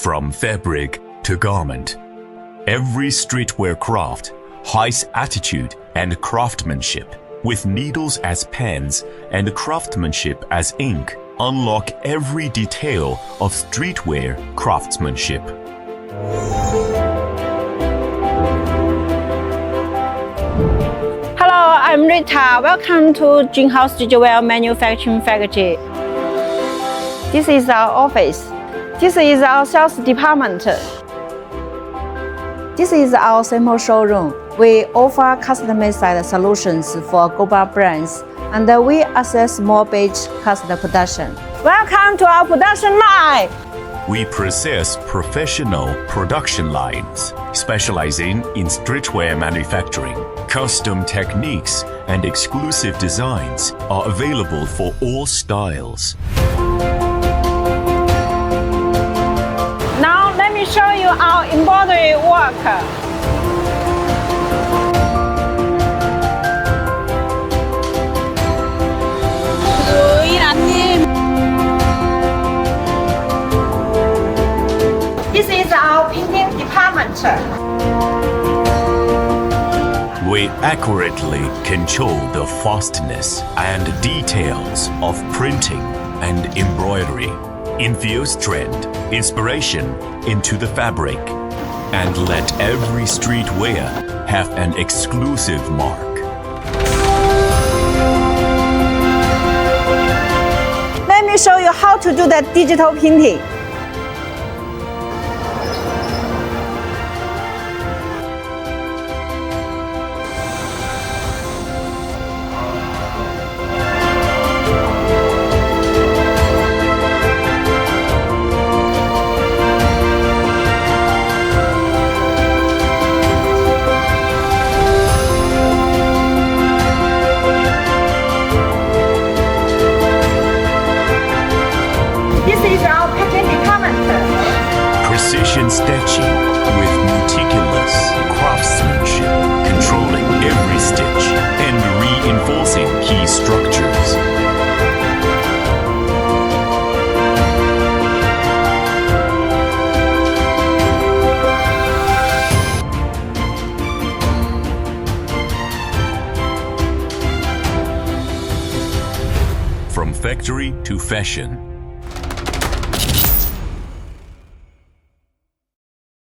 From fabric to garment, every streetwear craft hides attitude and craftsmanship. With needles as pens and craftsmanship as ink, unlock every detail of streetwear craftsmanship. Hello, I'm Rita. Welcome to Greenhouse Streetwear Manufacturing Factory. This is our office. This is our sales department. This is our sample showroom. We offer customized solutions for global brands, and we access small batch custom production. Welcome to our production line. We possess professional production lines, specializing in streetwear manufacturing. Custom techniques and exclusive designs are available for all styles. Now let me show you our embroidery work. This is our printing department. We accurately control the fastness and details of printing and embroidery. Infuse trend, inspiration into the fabric, and let every streetwear have an exclusive mark. Let me show you how to do that digital printing. Precision stitching with meticulous craftsmanship, controlling every stitch and reinforcing key structures. From factory to fashion,